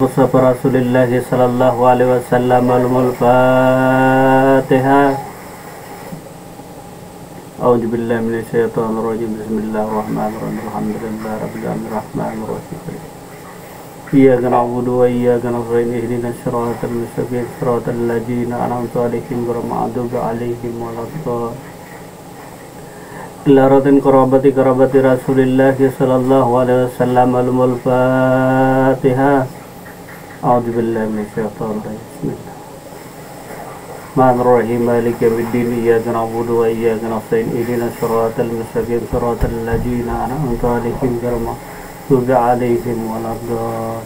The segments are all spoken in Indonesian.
Mustafa Rasulullah sallallahu alaihi wasallam al-Fatihah. A'udzu billahi minasyaitonir rajim. Bismillahirrahmanirrahim. Alhamdulillahi rabbil alamin arrahmanir rahim. Iyyaka na'budu wa iyyaka nasta'in. Ihdinas siratal mustaqim. Siratal ladzina an'amta 'alaihim ghairil maghdubi 'alaihim waladdallin. Ilaratin karabati Rasulillah sallallahu alaihi wasallam al-Fatihah. A'udzu billahi minasyaitonir rajim. Bismillahirrahmanirrahim. Maliki yaumiddin. Iyyaka na'budu wa iyyaka nasta'in. Ihdinas siratal mustaqim. Siratal ladzina an'amta 'alaihim ghairil maghdubi 'alaihim waladdallin.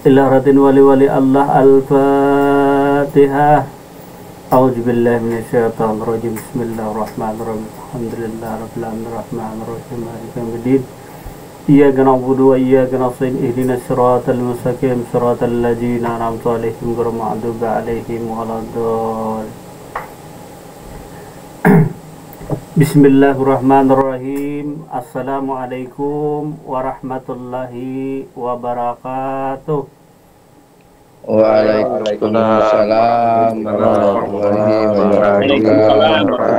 Ilaratin wali Allah al-Fatihah. A'udzu billahi minasyaitonir rajim. Bismillahirrahmanirrahim. Alhamdulillahi rabbil alamin arrahmanir rahim. Maliki yaumiddin. Iyyaka na'budu wa iyyaka nasta'in. Ihdinas siratal mustaqim. Siratal ladzina an'amta 'alaihim ghairil maghdubi 'alaihim waladdallin. Bismillahirrahmanirrahim. Assalamualaikum warahmatullahi wabarakatuh. Waalaikumsalam warahmatullahi wabarakatuh.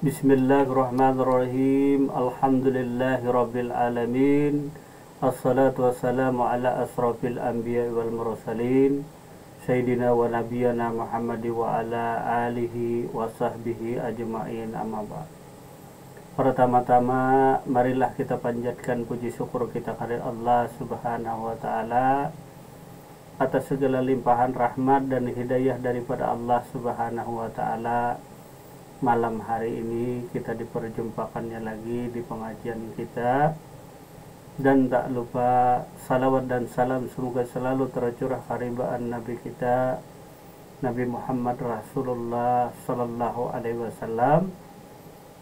Bismillahirrahmanirrahim. Alhamdulillahi rabbil alamin. Assalatu wassalamu ala asrafil anbiya wal mursalin Sayyidina wa nabiyana Muhammad wa ala alihi wa sahbihi ajma'in, amma ba'd. Pertama-tama marilah kita panjatkan puji syukur kita kepada Allah Subhanahu wa taala atas segala limpahan rahmat dan hidayah daripada Allah Subhanahu wa taala. Malam hari ini kita diperjumpakannya lagi di pengajian kita, dan tak lupa salawat dan salam semoga selalu tercurah karibaan Nabi kita Nabi Muhammad Rasulullah sallallahu alaihi wasallam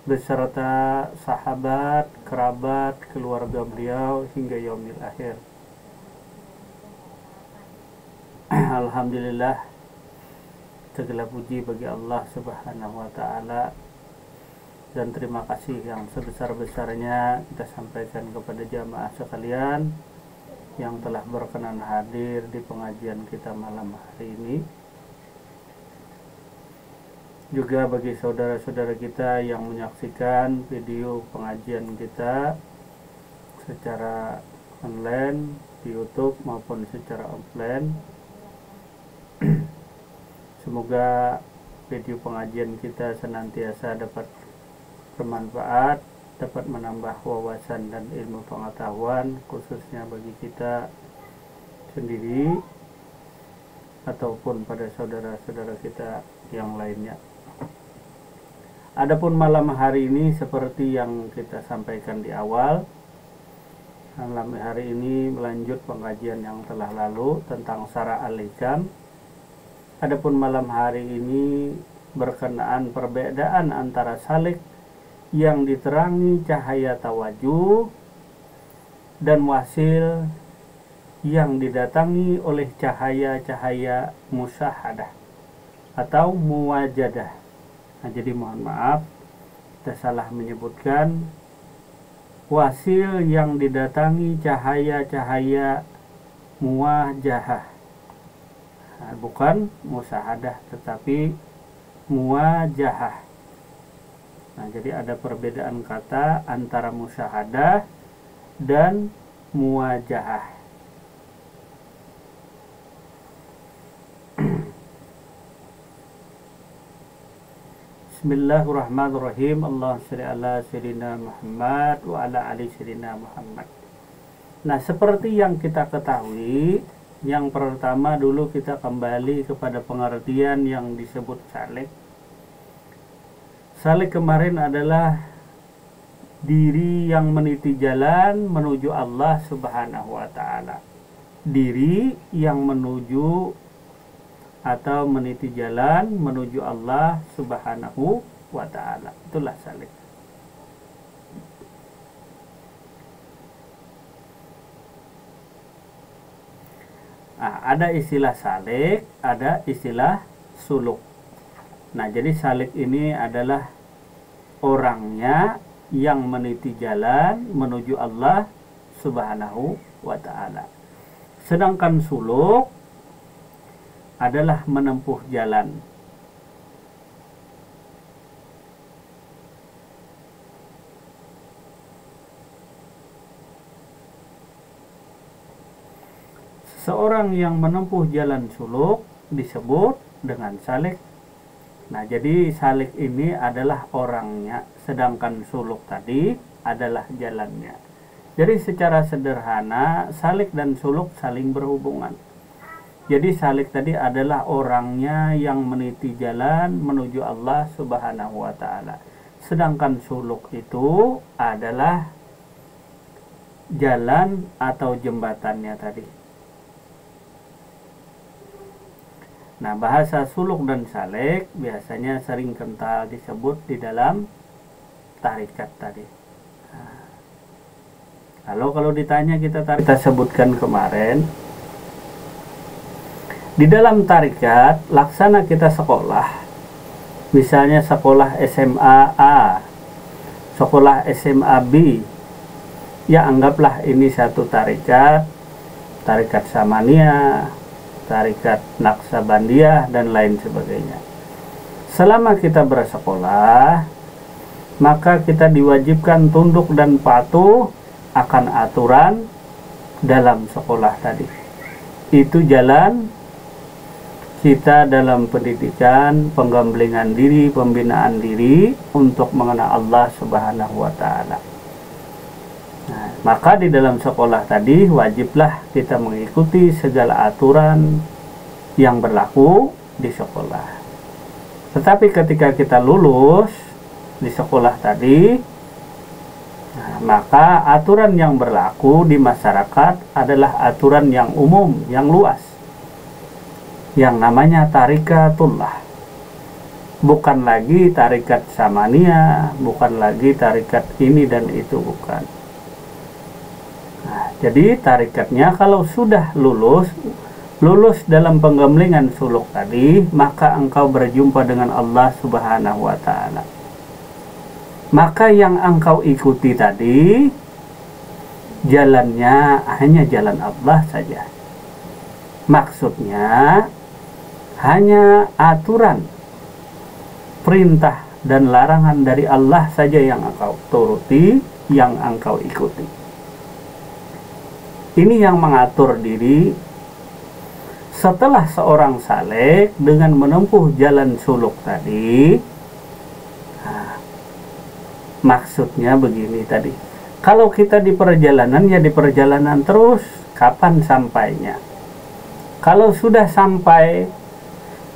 beserta sahabat, kerabat, keluarga beliau hingga yaumil akhir. Alhamdulillah, segala puji bagi Allah Subhanahu wa taala, dan terima kasih yang sebesar-besarnya kita sampaikan kepada jamaah sekalian yang telah berkenan hadir di pengajian kita malam hari ini. Juga bagi saudara-saudara kita yang menyaksikan video pengajian kita secara online di YouTube maupun secara offline. Semoga video pengajian kita senantiasa dapat bermanfaat, dapat menambah wawasan dan ilmu pengetahuan, khususnya bagi kita sendiri ataupun pada saudara-saudara kita yang lainnya. Adapun malam hari ini seperti yang kita sampaikan di awal, malam hari ini melanjut pengajian yang telah lalu tentang syara al-hikam. Adapun malam hari ini berkenaan perbedaan antara salik yang diterangi cahaya tawajuh dan wasil yang didatangi oleh cahaya-cahaya musyahadah atau muwajadah. Nah, jadi mohon maaf, kita salah menyebutkan wasil yang didatangi cahaya-cahaya muwajahah. Nah, bukan musyahadah tetapi muwajahah. Nah, jadi ada perbedaan kata antara musyahadah dan muwajahah. Bismillahirrahmanirrahim. Allahumma shalli ala sayyidina Muhammad wa ala ali sayyidina Muhammad. Nah, seperti yang kita ketahui, yang pertama dulu kita kembali kepada pengertian yang disebut salik. Salik kemarin adalah diri yang meniti jalan menuju Allah Subhanahu wa taala. Diri yang menuju atau meniti jalan menuju Allah Subhanahu wa taala. Itulah salik. Nah, ada istilah salik, ada istilah suluk. Nah, jadi salik ini adalah orangnya yang meniti jalan menuju Allah Subhanahu wa ta'ala. Sedangkan suluk adalah menempuh jalan. Seorang yang menempuh jalan suluk disebut dengan salik. Nah, jadi salik ini adalah orangnya, sedangkan suluk tadi adalah jalannya. Jadi secara sederhana salik dan suluk saling berhubungan. Jadi salik tadi adalah orangnya yang meniti jalan menuju Allah Subhanahu wa ta'ala. Sedangkan suluk itu adalah jalan atau jembatannya tadi. Nah, bahasa suluk dan salik biasanya sering kental disebut di dalam tarikat tadi. Lalu kalau ditanya kita sebutkan kemarin, di dalam tarikat laksana kita sekolah, misalnya sekolah SMA A, sekolah SMA B, ya anggaplah ini satu tarikat, tarikat Samaniyah, tarikat Naqsabandiyah dan lain sebagainya. Selama kita bersekolah, maka kita diwajibkan tunduk dan patuh akan aturan dalam sekolah tadi. Itu jalan kita dalam pendidikan, penggemblengan diri, pembinaan diri untuk mengenal Allah Subhanahu wa ta'ala. Nah, maka di dalam sekolah tadi wajiblah kita mengikuti segala aturan yang berlaku di sekolah. Tetapi ketika kita lulus di sekolah tadi, nah, maka aturan yang berlaku di masyarakat adalah aturan yang umum, yang luas, yang namanya tarikatullah. Bukan lagi tarikat Samaniyah, bukan lagi tarikat ini dan itu, bukan. Nah, jadi tarikatnya kalau sudah lulus dalam penggemblengan suluk tadi, maka engkau berjumpa dengan Allah Subhanahu wa ta'ala. Maka yang engkau ikuti tadi jalannya hanya jalan Allah saja. Maksudnya hanya aturan, perintah dan larangan dari Allah saja yang engkau turuti, yang engkau ikuti. Ini yang mengatur diri setelah seorang saleh dengan menempuh jalan suluk tadi. Nah, maksudnya begini tadi, kalau kita di perjalanan, ya di perjalanan terus, kapan sampainya? Kalau sudah sampai,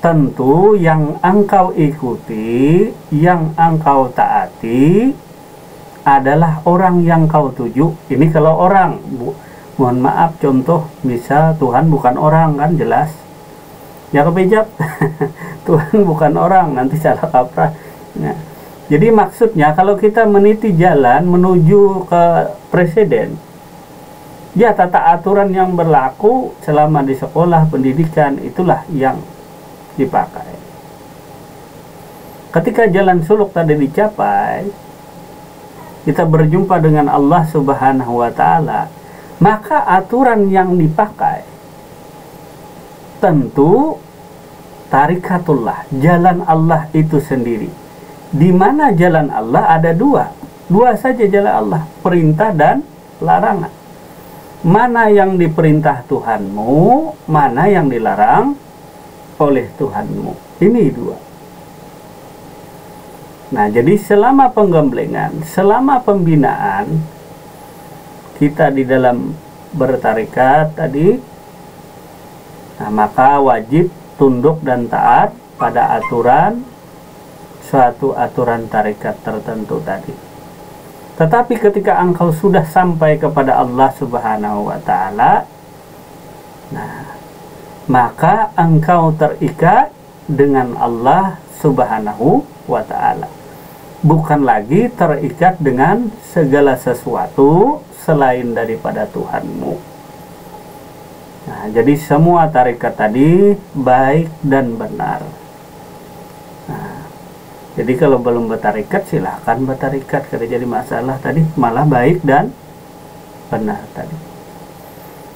tentu yang engkau ikuti, yang engkau taati adalah orang yang kau tuju. Ini kalau orang, mohon maaf, contoh misal Tuhan bukan orang, kan jelas ya kepejap. Tuhan bukan orang, nanti salah kaprah. Nah, jadi maksudnya kalau kita meniti jalan menuju ke presiden, ya tata aturan yang berlaku selama di sekolah pendidikan itulah yang dipakai. Ketika jalan suluk tadi dicapai, kita berjumpa dengan Allah Subhanahu wa ta'ala, maka aturan yang dipakai tentu tarikatullah, jalan Allah itu sendiri. Di mana jalan Allah ada dua saja jalan Allah, perintah dan larangan. Mana yang diperintah Tuhanmu, mana yang dilarang oleh Tuhanmu. Ini dua. Nah, jadi selama penggemblengan, selama pembinaan kita di dalam bertarikat tadi, nah, maka wajib tunduk dan taat pada aturan, suatu aturan tarikat tertentu tadi. Tetapi ketika engkau sudah sampai kepada Allah Subhanahu wa ta'ala, nah, maka engkau terikat dengan Allah Subhanahu wa ta'ala. Bukan lagi terikat dengan segala sesuatu selain daripada Tuhanmu. Nah, jadi semua tarikat tadi baik dan benar. Nah, jadi kalau belum bertarikat silahkan bertarikat. Karena jadi masalah tadi malah baik dan benar tadi.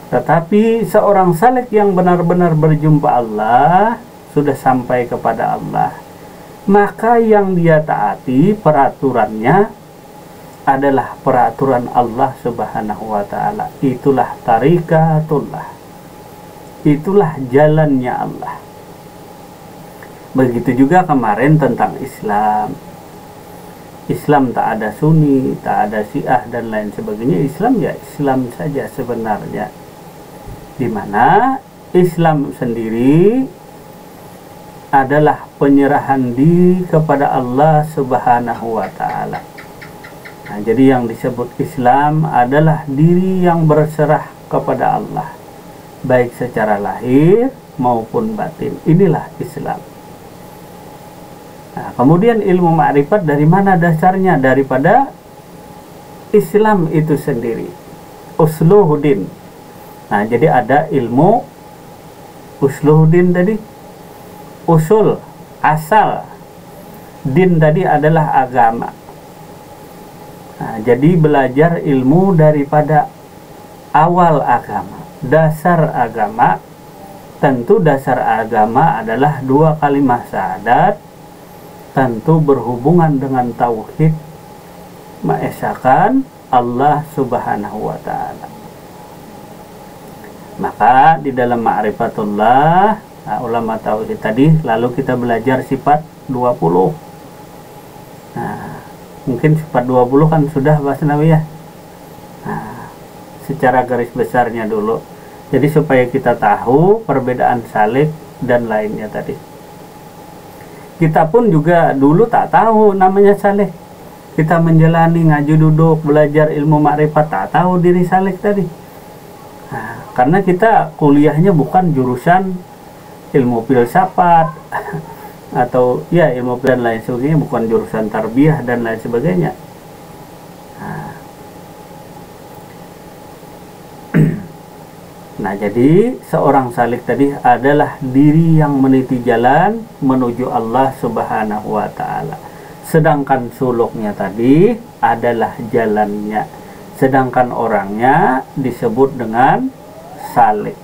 Tetapi seorang salik yang benar-benar berjumpa Allah, sudah sampai kepada Allah, maka yang dia taati peraturannya adalah peraturan Allah Subhanahu wa ta'ala. Itulah tarikatullah, itulah jalannya Allah. Begitu juga kemarin tentang Islam. Islam tak ada Sunni, tak ada Syiah dan lain sebagainya. Islam ya Islam saja sebenarnya, dimana Islam sendiri adalah penyerahan diri kepada Allah Subhanahu wa ta'ala. Nah, jadi yang disebut Islam adalah diri yang berserah kepada Allah, baik secara lahir maupun batin. Inilah Islam. Nah, kemudian ilmu ma'rifat dari mana dasarnya? Daripada Islam itu sendiri, usluhuddin. Nah, jadi ada ilmu usluhuddin tadi, usul, asal, din tadi adalah agama. Nah, jadi belajar ilmu daripada awal agama, dasar agama. Tentu dasar agama adalah dua kalimat syahadat, tentu berhubungan dengan tauhid, mengesahkan Allah Subhanahu wa ta'ala. Maka di dalam ma'rifatullah, nah, ulama tauhid tadi, lalu kita belajar sifat 20. Nah, mungkin sifat 20 kan sudah bahas Nabi ya. Nah, secara garis besarnya dulu. Jadi supaya kita tahu perbedaan salik dan lainnya tadi. Kita pun juga dulu tak tahu namanya salik. Kita menjalani ngaji duduk belajar ilmu makrifat, tak tahu diri salik tadi. Nah, karena kita kuliahnya bukan jurusan ilmu filsafat atau ya ilmu dan lain sebagainya, bukan jurusan tarbiyah dan lain sebagainya. Nah, jadi seorang salik tadi adalah diri yang meniti jalan menuju Allah Subhanahu wa ta'ala. Sedangkan suluknya tadi adalah jalannya. Sedangkan orangnya disebut dengan salik.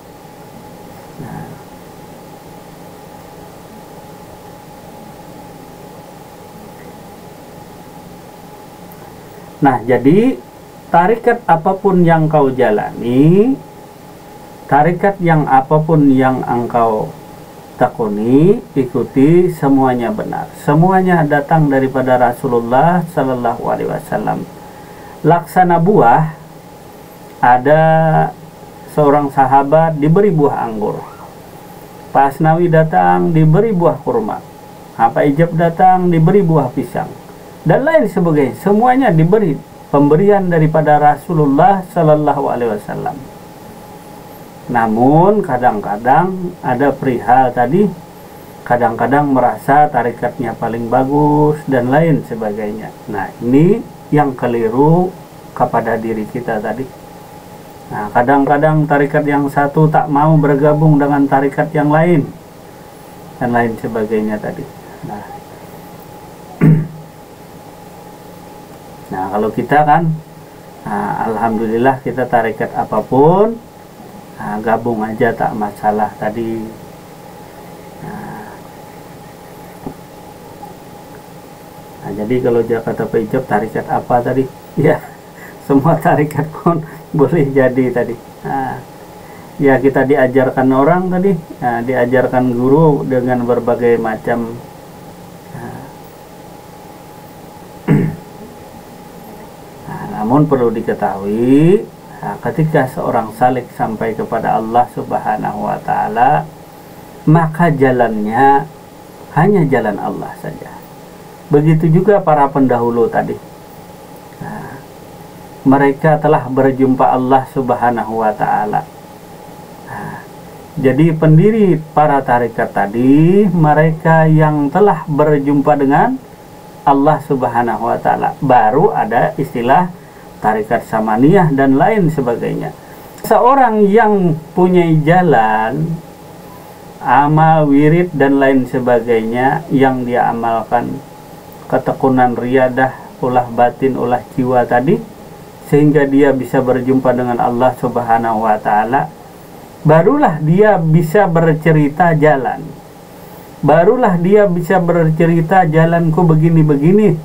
Nah, jadi tarikat apapun yang kau jalani, tarikat yang apapun yang engkau tekuni, ikuti, semuanya benar. Semuanya datang daripada Rasulullah Sallallahu Alaihi Wasallam. Laksana buah, ada seorang sahabat diberi buah anggur. Pak Asnawi datang diberi buah kurma. Pak Ijab datang diberi buah pisang. Dan lain sebagainya, semuanya diberi pemberian daripada Rasulullah Sallallahu Alaihi Wasallam. Namun kadang-kadang ada perihal tadi, kadang-kadang merasa tarikatnya paling bagus dan lain sebagainya. Nah, ini yang keliru kepada diri kita tadi. Nah, kadang-kadang tarikat yang satu tak mau bergabung dengan tarikat yang lain dan lain sebagainya tadi. Nah, kalau kita kan, alhamdulillah kita tarikat apapun, gabung aja tak masalah tadi. Nah, jadi kalau kata Pak Ijab, tarikat apa tadi? Ya, semua tarikat pun boleh jadi tadi. Ya, kita diajarkan orang tadi, diajarkan guru dengan berbagai macam namun perlu diketahui, ketika seorang salik sampai kepada Allah Subhanahu wa ta'ala, maka jalannya hanya jalan Allah saja. Begitu juga para pendahulu tadi. Mereka telah berjumpa Allah Subhanahu wa ta'ala. Jadi pendiri para tarikat tadi, mereka yang telah berjumpa dengan Allah Subhanahu wa ta'ala. Baru ada istilah tarikat samaniyah dan lain sebagainya. Seorang yang punya jalan, amal, wirid dan lain sebagainya yang dia amalkan, ketekunan riyadah, ulah batin, ulah jiwa tadi, sehingga dia bisa berjumpa dengan Allah Subhanahu wa taala, barulah dia bisa bercerita jalan. Barulah dia bisa bercerita jalanku begini-begini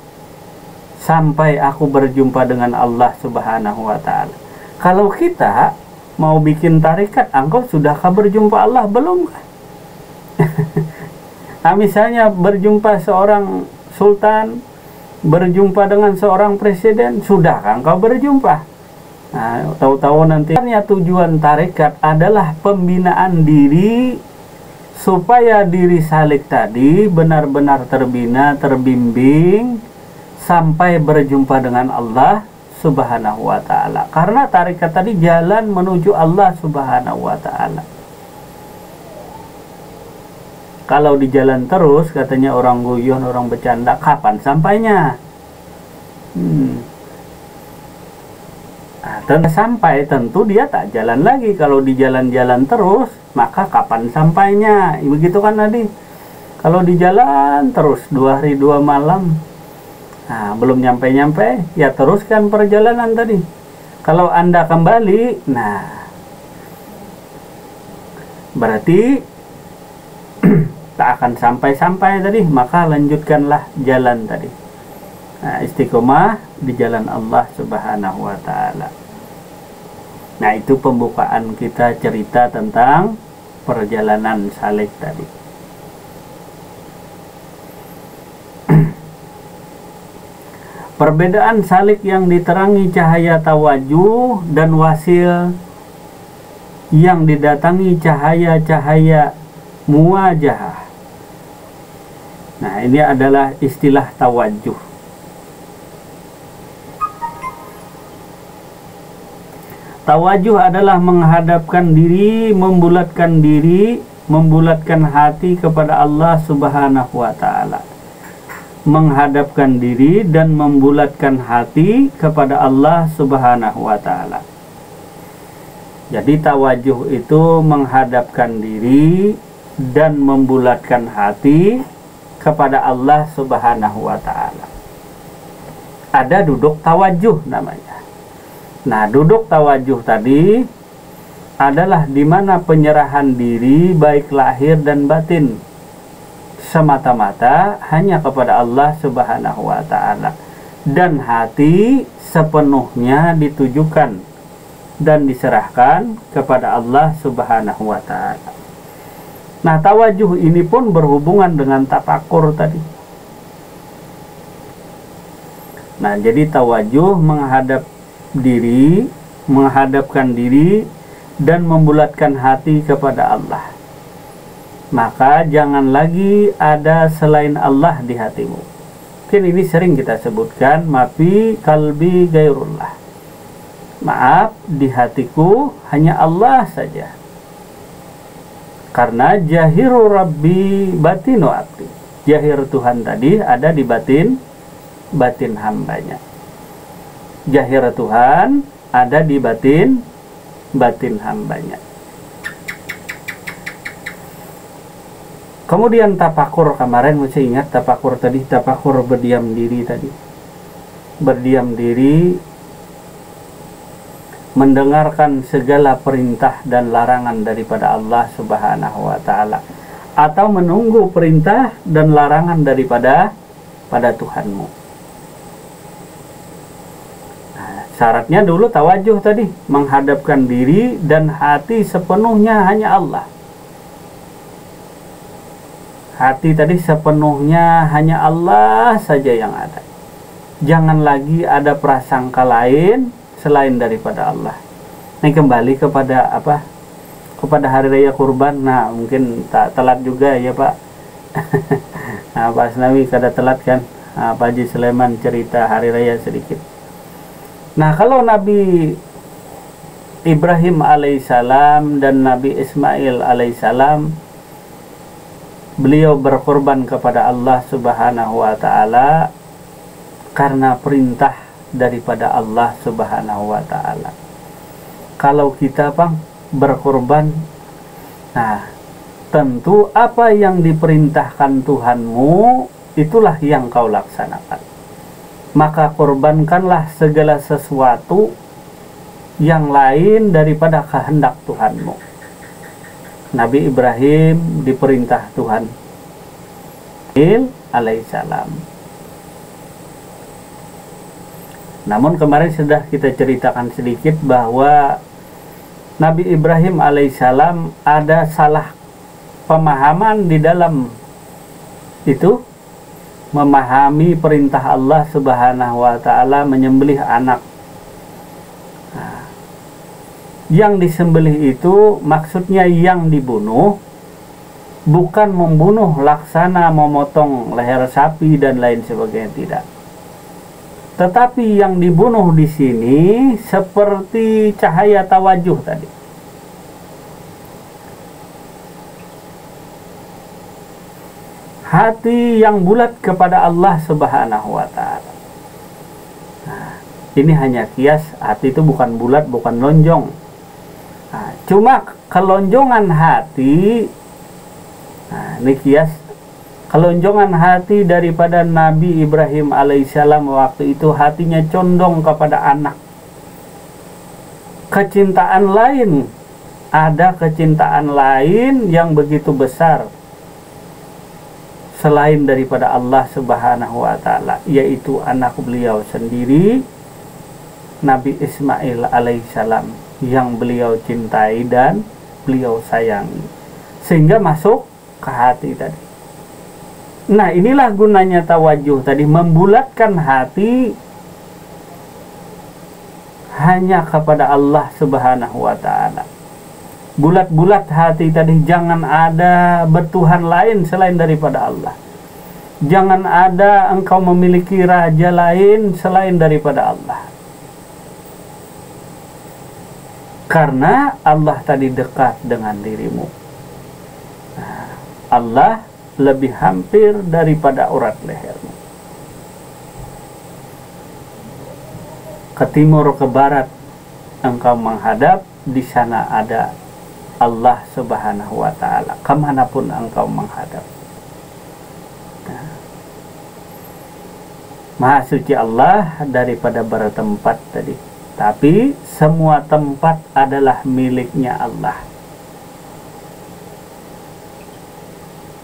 sampai aku berjumpa dengan Allah Subhanahu wa taala. Kalau kita mau bikin tarekat, engkau sudahkah berjumpa Allah belum? Nah, misalnya berjumpa seorang sultan, berjumpa dengan seorang presiden, sudahkah engkau berjumpa? Nah, tahu-tahu nanti tujuan tarekat adalah pembinaan diri supaya diri salik tadi benar-benar terbina, terbimbing sampai berjumpa dengan Allah Subhanahu wa taala. Karena tarekat tadi jalan menuju Allah Subhanahu wa taala. Kalau di jalan terus, katanya orang guyon, orang bercanda, kapan sampainya? Nah, sampai tentu dia tak jalan lagi. Kalau di jalan-jalan terus, maka kapan sampainya? Begitu kan tadi. Kalau di jalan terus 2 hari 2 malam, nah, belum nyampe-nyampe, ya teruskan perjalanan tadi. Kalau Anda kembali, nah, berarti tak akan sampai-sampai tadi, maka lanjutkanlah jalan tadi. Nah, istiqomah di jalan Allah Subhanahu wa taala. Nah, itu pembukaan kita cerita tentang perjalanan salik tadi. Perbedaan salik yang diterangi cahaya tawajuh dan wasil yang didatangi cahaya-cahaya muwajahah. Nah, ini adalah istilah tawajuh. Tawajuh adalah menghadapkan diri, membulatkan hati kepada Allah Subhanahu wa taala. Menghadapkan diri dan membulatkan hati kepada Allah Subhanahu wa taala. Jadi tawajuh itu menghadapkan diri dan membulatkan hati kepada Allah Subhanahu wa taala. Ada duduk tawajuh namanya. Nah, duduk tawajuh tadi adalah di mana penyerahan diri baik lahir dan batin semata-mata hanya kepada Allah Subhanahu wa taala, dan hati sepenuhnya ditujukan dan diserahkan kepada Allah Subhanahu wa taala. Nah, tawajuh ini pun berhubungan dengan tafakur tadi. Nah, jadi tawajuh menghadapkan diri dan membulatkan hati kepada Allah. Maka jangan lagi ada selain Allah di hatimu. Mungkin ini sering kita sebutkan, mafi kalbi gairullah. Maaf, di hatiku hanya Allah saja. Karena jahiru rabbi batinu abdi. Jahir Tuhan tadi ada di batin hambanya. Jahir Tuhan ada di batin hambanya. Kemudian tafakur, kemarin masih ingat tafakur tadi, tafakur berdiam diri tadi. Berdiam diri, mendengarkan segala perintah dan larangan daripada Allah Subhanahu wa taala, atau menunggu perintah dan larangan daripada Tuhanmu. Nah, syaratnya dulu tawajuh tadi, menghadapkan diri dan hati sepenuhnya hanya Allah. Hati tadi sepenuhnya hanya Allah saja yang ada. Jangan lagi ada prasangka lain selain daripada Allah. Ini kembali kepada apa? Kepada hari raya kurban. Nah, mungkin tak telat juga ya Pak. Nah, Pak Asnawi kada telat kan? Nah, Pak Haji Sulaiman cerita hari raya sedikit. Nah, kalau Nabi Ibrahim alaihissalam dan Nabi Ismail alaihissalam, beliau berkorban kepada Allah Subhanahu wa taala karena perintah daripada Allah Subhanahu wa taala. Kalau kita Bang berkorban, nah tentu apa yang diperintahkan Tuhanmu itulah yang kau laksanakan. maka korbankanlah segala sesuatu yang lain daripada kehendak Tuhanmu. Nabi Ibrahim diperintah Tuhan alaihissalam. Namun kemarin sudah kita ceritakan sedikit bahwa Nabi Ibrahim alaihissalam ada salah pemahaman di dalam itu, memahami perintah Allah Subhanahu wa taala menyembelih anak. Nah, yang disembelih itu maksudnya yang dibunuh, bukan membunuh laksana memotong leher sapi dan lain sebagainya, tidak. Tetapi yang dibunuh di sini seperti cahaya tawajuh tadi. Hati yang bulat kepada Allah Subhanahu wa taala. Nah, ini hanya kias, hati itu bukan bulat, bukan lonjong. Nah, cuma kelonjongan hati, nah, ini kias, kelonjongan hati daripada Nabi Ibrahim alaihissalam waktu itu hatinya condong kepada anak. Kecintaan lain, ada kecintaan lain yang begitu besar selain daripada Allah Subhanahu wa taala, yaitu anak beliau sendiri, Nabi Ismail alaihissalam, yang beliau cintai dan beliau sayangi, sehingga masuk ke hati tadi. Nah, inilah gunanya tawajuh tadi, membulatkan hati hanya kepada Allah Subhanahu wa taala. Bulat-bulat hati tadi, jangan ada bertuhan lain selain daripada Allah. Jangan ada engkau memiliki raja lain selain daripada Allah. Karena Allah tadi dekat dengan dirimu. Nah, Allah lebih hampir daripada urat lehermu. Ke timur, ke barat engkau menghadap, di sana ada Allah Subhanahu wa ta'ala, kemanapun engkau menghadap. Nah, Maha suci Allah daripada bertempat tadi, tapi semua tempat adalah miliknya Allah.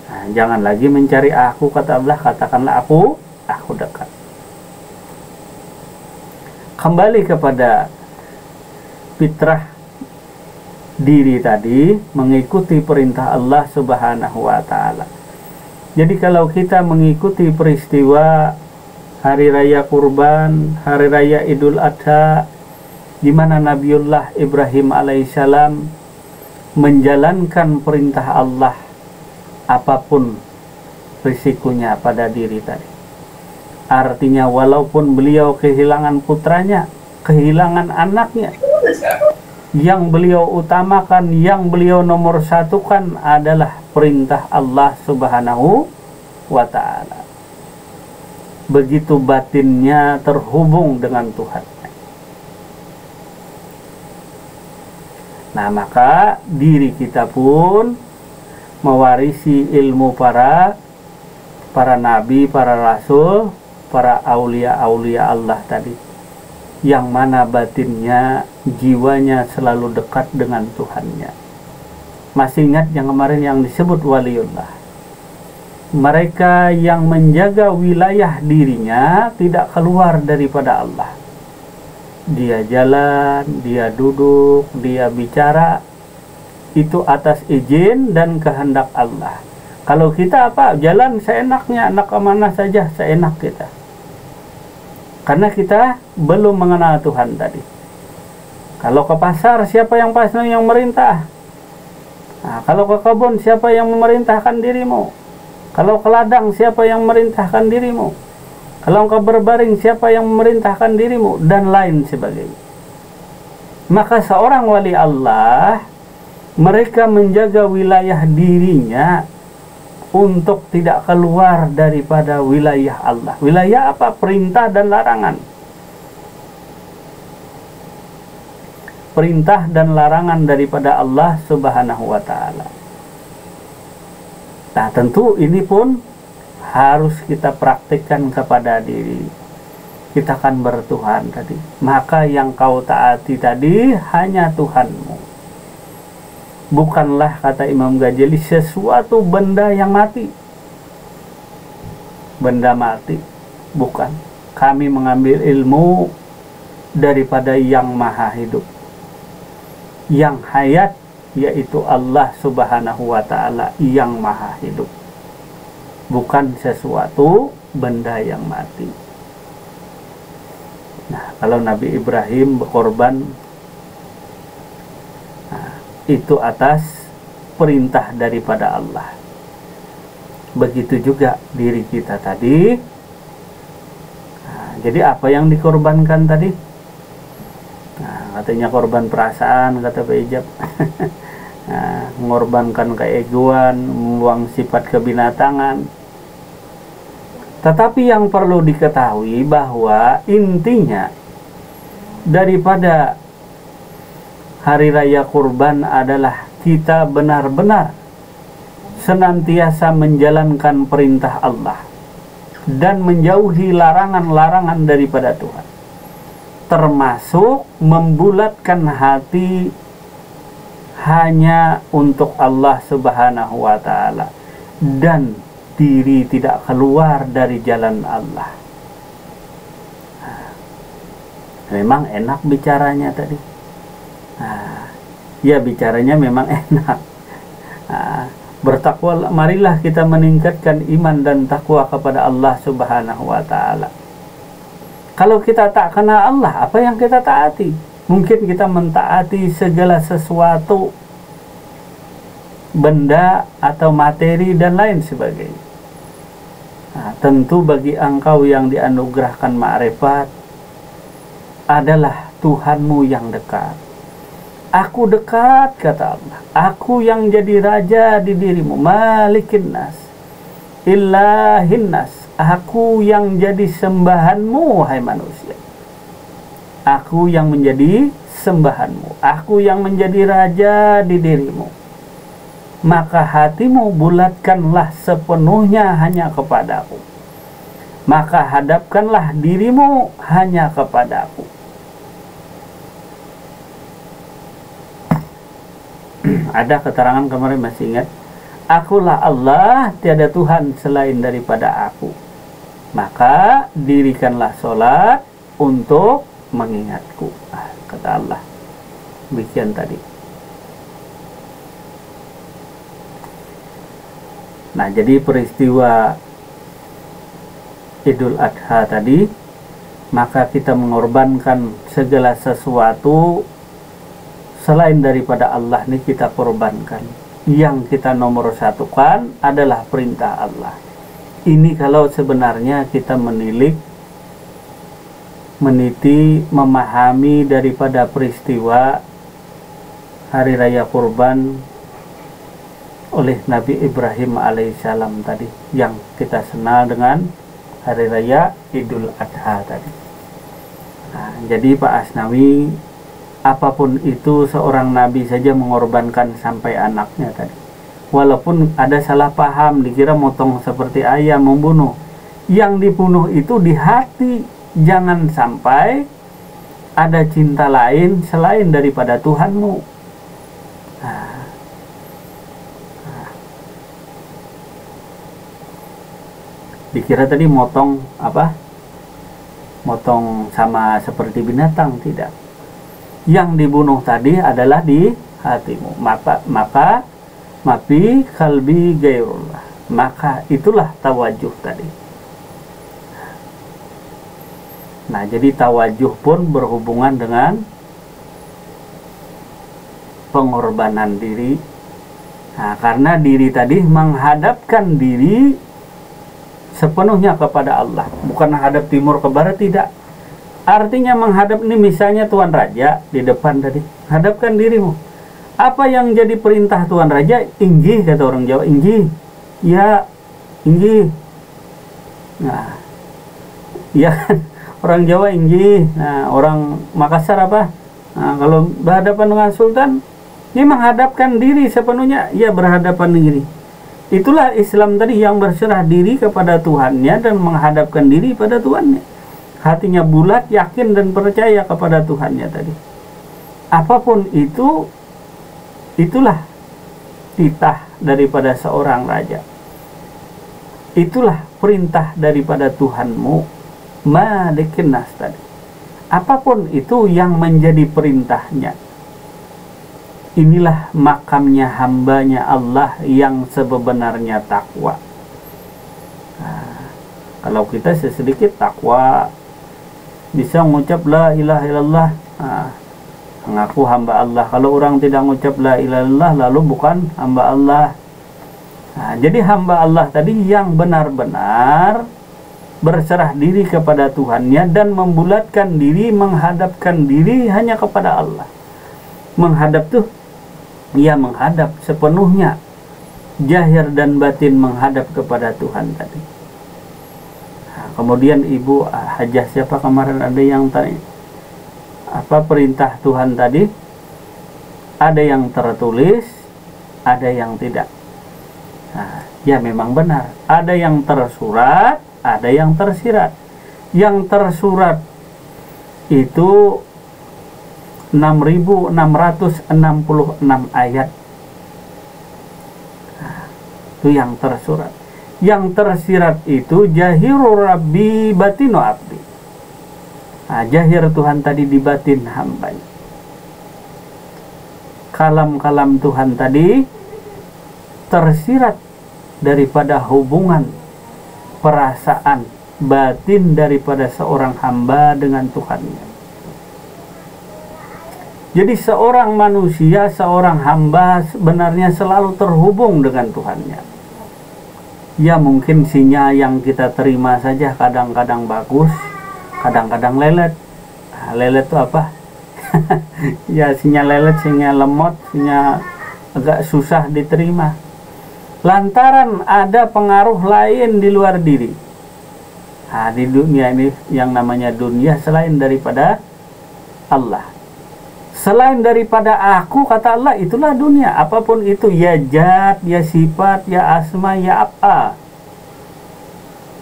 Nah, jangan lagi mencari aku, kata Allah, katakanlah aku dekat. Kembali kepada fitrah diri tadi, mengikuti perintah Allah Subhanahu wa ta'ala. Jadi kalau kita mengikuti peristiwa hari raya kurban, hari raya Idul Adha, di mana Nabiullah Ibrahim alaihissalam menjalankan perintah Allah apapun risikonya pada diri tadi. Artinya walaupun beliau kehilangan putranya, kehilangan anaknya, yang beliau utamakan, yang beliau nomor satukan adalah perintah Allah Subhanahu wa ta'ala. Begitu batinnya terhubung dengan Tuhan. Nah, maka diri kita pun mewarisi ilmu para nabi, para rasul, para aulia-aulia Allah tadi, yang mana batinnya, jiwanya selalu dekat dengan Tuhannya. Masih ingat yang kemarin yang disebut waliullah? Mereka yang menjaga wilayah dirinya tidak keluar daripada Allah. Dia jalan, dia duduk, dia bicara, itu atas izin dan kehendak Allah. Kalau kita apa? Jalan seenaknya, nak kemana saja seenak kita. Karena kita belum mengenal Tuhan tadi. Kalau ke pasar, siapa yang merintah? Nah, kalau ke kebun, siapa yang memerintahkan dirimu? Kalau ke ladang, siapa yang memerintahkan dirimu? Kalau engkau berbaring, siapa yang memerintahkan dirimu? Dan lain sebagainya. Maka seorang wali Allah, mereka menjaga wilayah dirinya untuk tidak keluar daripada wilayah Allah. Wilayah apa? Perintah dan larangan. Perintah dan larangan daripada Allah Subhanahu wa ta'ala. Nah, tentu ini pun harus kita praktikkan kepada diri. kita kan bertuhan tadi. Maka yang kau taati tadi hanya Tuhanmu. Bukanlah, kata Imam Ghazali, sesuatu benda yang mati. Benda mati, bukan. Kami mengambil ilmu daripada yang maha hidup. Yang hayat, yaitu Allah subhanahu wa ta'ala yang maha hidup. Bukan sesuatu benda yang mati. Nah, kalau Nabi Ibrahim berkorban, itu atas perintah daripada Allah. Begitu juga diri kita tadi. Jadi apa yang dikorbankan tadi? Katanya korban perasaan, kata Pak Ijab. Mengorbankan keegoan, membuang sifat kebinatangan. Tetapi yang perlu diketahui bahwa intinya daripada Hari Raya Kurban adalah kita benar-benar senantiasa menjalankan perintah Allah dan menjauhi larangan-larangan daripada Tuhan, termasuk membulatkan hati hanya untuk Allah subhanahu wa ta'ala dan diri tidak keluar dari jalan Allah. Memang enak bicaranya tadi. Ya, bicaranya memang enak. Bertakwa, marilah kita meningkatkan iman dan takwa kepada Allah subhanahu wa ta'ala. Kalau kita tak kenal Allah, apa yang kita taati? Mungkin kita mentaati segala sesuatu, benda atau materi dan lain sebagainya. Tentu bagi engkau yang dianugerahkan ma'rifat adalah Tuhanmu yang dekat. Aku dekat, kata Allah. Aku yang jadi raja di dirimu. Malikin nas, ilahin nas. Aku yang jadi sembahanmu, hai manusia. Aku yang menjadi sembahanmu. Aku yang menjadi raja di dirimu. Maka hatimu bulatkanlah sepenuhnya hanya kepadaku. Maka hadapkanlah dirimu hanya kepadaku. Ada keterangan kemarin, masih ingat? Akulah Allah, tiada Tuhan selain daripada aku. Maka dirikanlah sholat untuk mengingatku. Kata Allah. Demikian tadi. Nah, jadi peristiwa Idul Adha tadi, maka kita mengorbankan segala sesuatu selain daripada Allah ini kita korbankan. Yang kita nomor satukan adalah perintah Allah. Ini kalau sebenarnya kita menilik, meniti, memahami daripada peristiwa Hari Raya Kurban oleh Nabi Ibrahim alaihissalam tadi, yang kita kenal dengan Hari Raya Idul Adha tadi. Jadi Pak Asnawi, apapun itu, seorang nabi saja mengorbankan sampai anaknya tadi. Walaupun ada salah paham, dikira motong seperti ayam membunuh. Yang dibunuh itu di hati. Jangan sampai ada cinta lain selain daripada Tuhanmu. Dikira tadi motong apa? Motong sama seperti binatang, tidak. Yang dibunuh tadi adalah di hatimu. Maka mafi kalbi gairullah. Maka itulah tawajuh tadi. Nah, jadi tawajuh pun berhubungan dengan pengorbanan diri. Nah, karena diri tadi menghadapkan diri sepenuhnya kepada Allah. Bukan menghadap timur ke barat, tidak. Artinya menghadap ini, misalnya Tuan Raja di depan tadi, hadapkan dirimu. Apa yang jadi perintah Tuan Raja? Inggih, kata orang Jawa. Inggih. Ya, inggih. Nah, ya kan, orang Jawa inggih. Nah, orang Makassar apa? Nah, kalau berhadapan dengan Sultan, ini menghadapkan diri sepenuhnya. Ya, berhadapan diri. Itulah Islam tadi, yang berserah diri kepada Tuhannya dan menghadapkan diri pada Tuhannya. hatinya bulat, yakin dan percaya kepada Tuhannya tadi. Apapun itu, itulah titah daripada seorang raja. Itulah perintah daripada Tuhanmu, Malikin Nas tadi. Apapun itu yang menjadi perintahnya. Inilah makamnya hambanya Allah yang sebenarnya takwa. Nah, kalau kita sedikit takwa, bisa mengucap la ilaha illallah, mengaku hamba Allah. Kalau orang tidak mengucap la ilaha illallah, lalu bukan hamba Allah. Nah, jadi hamba Allah tadi yang benar-benar berserah diri kepada Tuhannya dan membulatkan diri, menghadapkan diri hanya kepada Allah. Menghadap tuh, ia menghadap sepenuhnya, zahir dan batin menghadap kepada Tuhan tadi. Nah, kemudian Ibu Hajah siapa kemarin ada yang tanya, apa perintah Tuhan tadi? Ada yang tertulis, ada yang tidak. Nah, ya memang benar, ada yang tersurat, ada yang tersirat. Yang tersurat itu 6.666 ayat. Nah, itu yang tersurat. Yang tersirat itu Jahiru Rabbi Batinu Abdi. Nah, jahir Tuhan tadi di batin hambanya. Kalam-kalam Tuhan tadi tersirat daripada hubungan perasaan batin daripada seorang hamba dengan Tuhannya. Jadi seorang manusia, seorang hamba sebenarnya selalu terhubung dengan Tuhannya. Ya mungkin sinyal yang kita terima saja kadang-kadang bagus, kadang-kadang lelet. Nah, lelet itu apa? Ya sinyal lelet, sinyal lemot, sinyal agak susah diterima. Lantaran ada pengaruh lain di luar diri. Nah, di dunia ini yang namanya dunia selain daripada Allah. Selain daripada aku, kata Allah, itulah dunia. Apapun itu, ya zat, ya sifat, ya asma, ya apa.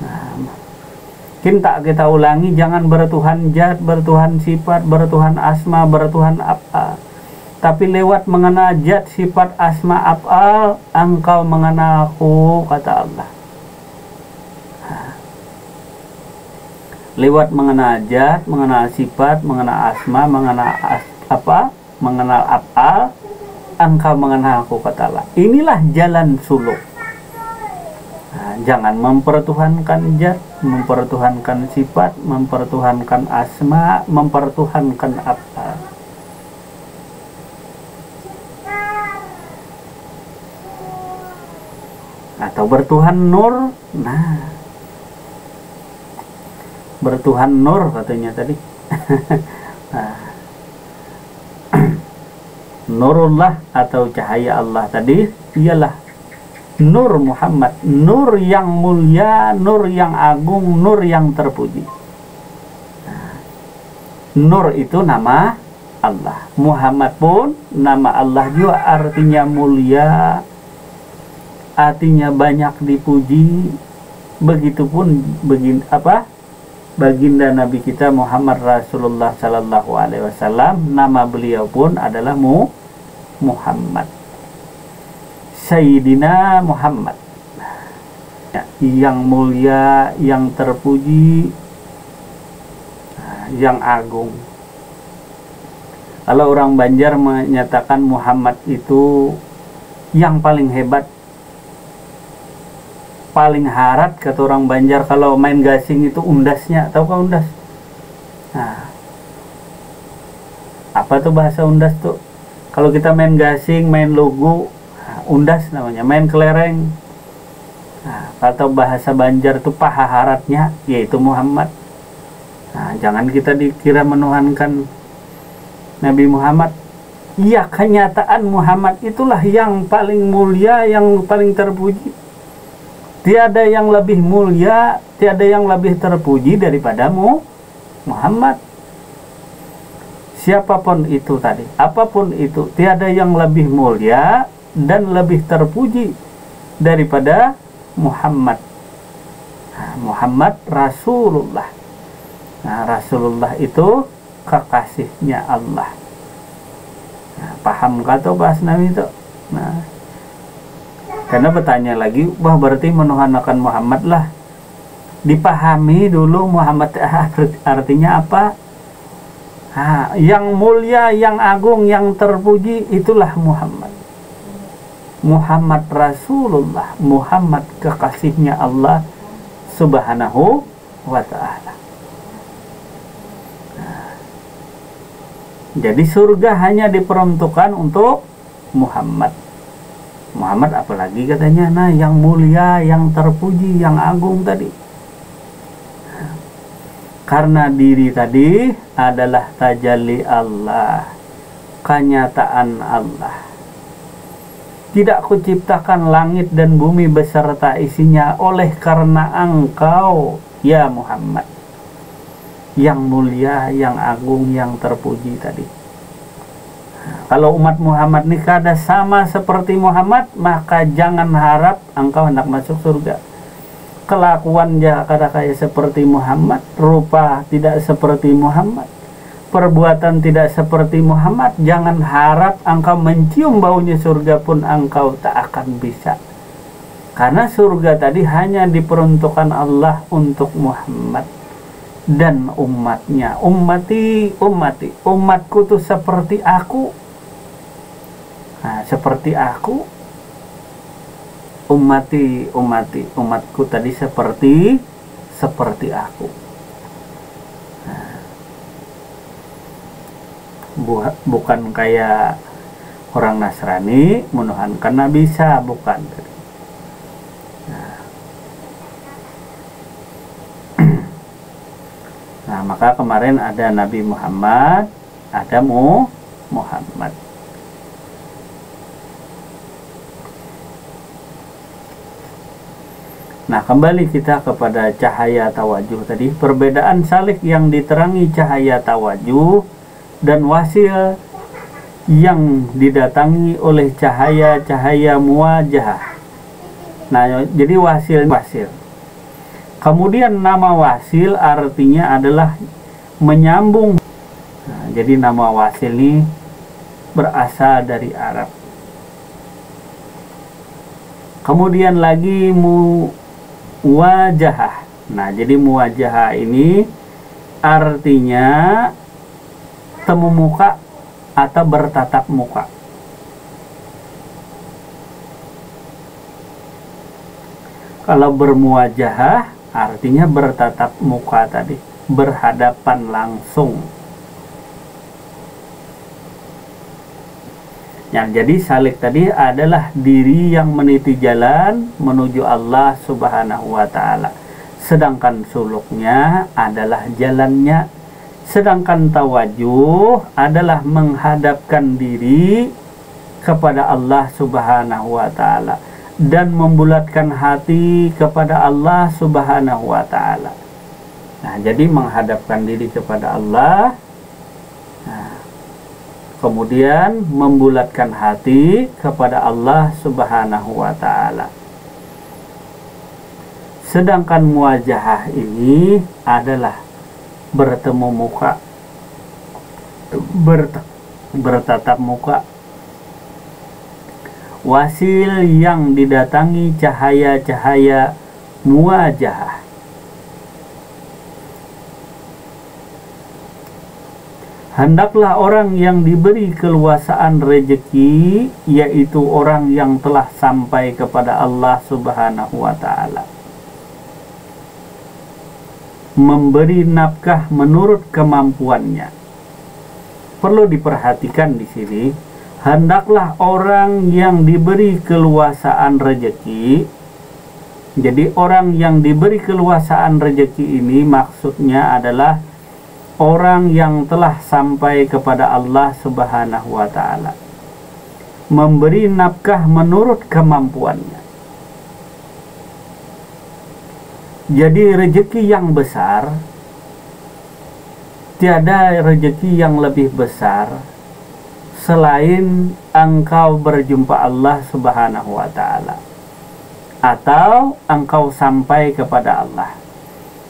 Nah, mungkin tak kita ulangi, jangan bertuhan zat, bertuhan sifat, bertuhan asma, bertuhan apa. Tapi lewat mengenal zat, sifat, asma, af'al, engkau mengenalku, kata Allah. Lewat mengenal zat, mengenal sifat, mengenal asma, mengenal mengenal af'al, engkau mengenalku, kata Allah. Inilah jalan suluk. Nah, jangan mempertuhankan zat, mempertuhankan sifat, mempertuhankan asma, mempertuhankan af'al. Atau bertuhan nur. Nah, bertuhan nur katanya tadi. Nah, Nurullah atau cahaya Allah tadi ialah Nur Muhammad, nur yang mulia, nur yang agung, nur yang terpuji. Nah, nur itu nama Allah. Muhammad pun nama Allah juga, artinya mulia, artinya banyak dipuji. Begitupun baginda Nabi kita Muhammad Rasulullah Sallallahu Alaihi Wasallam, nama beliau pun adalah Muhammad, Sayyidina Muhammad, yang mulia, yang terpuji, yang agung. Kalau orang Banjar menyatakan Muhammad itu yang paling hebat, paling harat, kata orang Banjar. Kalau main gasing itu undasnya, tahu kan undas? Nah, apa tuh bahasa undas tuh? Kalau kita main gasing, main lugu, undas namanya, main kelereng. Nah, atau bahasa Banjar tuh paha haratnya, yaitu Muhammad. Nah, jangan kita dikira menuhankan Nabi Muhammad. Iya, kenyataan Muhammad itulah yang paling mulia, yang paling terpuji. Tiada yang lebih mulia, tiada yang lebih terpuji daripada Muhammad. Siapapun itu tadi, apapun itu, tiada yang lebih mulia dan lebih terpuji daripada Muhammad. Nah, Muhammad Rasulullah. Nah, Rasulullah itu kekasihnya Allah. Nah, paham kata bahas Nabi itu? Nah, karena bertanya lagi, wah berarti menuhankan Muhammad lah. Dipahami dulu Muhammad artinya apa? Nah, yang mulia, yang agung, yang terpuji itulah Muhammad. Muhammad Rasulullah, Muhammad kekasihnya Allah Subhanahu wa ta'ala. Nah, jadi surga hanya diperuntukkan untuk Muhammad. Muhammad apalagi katanya, nah yang mulia, yang terpuji, yang agung tadi. Karena diri tadi adalah tajalli Allah, kenyataan Allah. Tidak kuciptakan langit dan bumi beserta isinya oleh karena engkau, ya Muhammad, yang mulia, yang agung, yang terpuji tadi. Kalau umat Muhammad ini kada sama seperti Muhammad, maka jangan harap engkau hendak masuk surga. Kelakuan kada kayak seperti Muhammad, rupa tidak seperti Muhammad, perbuatan tidak seperti Muhammad, jangan harap engkau mencium baunya surga pun engkau tak akan bisa. Karena surga tadi hanya diperuntukkan Allah untuk Muhammad dan umatnya. Umatku tuh seperti aku. Nah, seperti aku. Umatku tadi seperti aku. Bukan kayak orang Nasrani menuhankan Nabi Isa, bukan. Nah, maka kemarin ada Nabi Muhammad, ada Muhammad. Nah, kembali kita kepada cahaya tawajuh tadi. Perbedaan salik yang diterangi cahaya tawajuh dan wasil yang didatangi oleh cahaya-cahaya muwajah. Nah, jadi wasil. Kemudian nama wasil artinya adalah menyambung. Nah, jadi nama wasil ini berasal dari Arab. Kemudian lagi muwajah. Nah, jadi muwajah ini artinya temu muka atau bertatap muka. Kalau bermuwajah artinya bertatap muka tadi, berhadapan langsung. Ya, jadi salik tadi adalah diri yang meniti jalan menuju Allah Subhanahu wa ta'ala. Sedangkan suluknya adalah jalannya. Sedangkan tawajuh adalah menghadapkan diri kepada Allah Subhanahu wa ta'ala dan membulatkan hati kepada Allah Subhanahu wa ta'ala. Nah, jadi menghadapkan diri kepada Allah, nah, kemudian membulatkan hati kepada Allah Subhanahu wa ta'ala. Sedangkan muwajahah ini adalah bertemu muka, bertatap muka. Wasil yang didatangi cahaya-cahaya muwajahah. Hendaklah orang yang diberi keluasaan rezeki, yaitu orang yang telah sampai kepada Allah Subhanahu wa ta'ala, memberi nafkah menurut kemampuannya. Perlu diperhatikan di sini, hendaklah orang yang diberi keluasaan rezeki. Jadi orang yang diberi keluasaan rezeki ini maksudnya adalah orang yang telah sampai kepada Allah Subhanahu wa ta'ala, memberi nafkah menurut kemampuannya. Jadi rezeki yang besar, tiada rezeki yang lebih besar selain engkau berjumpa Allah Subhanahu wa ta'ala, atau engkau sampai kepada Allah.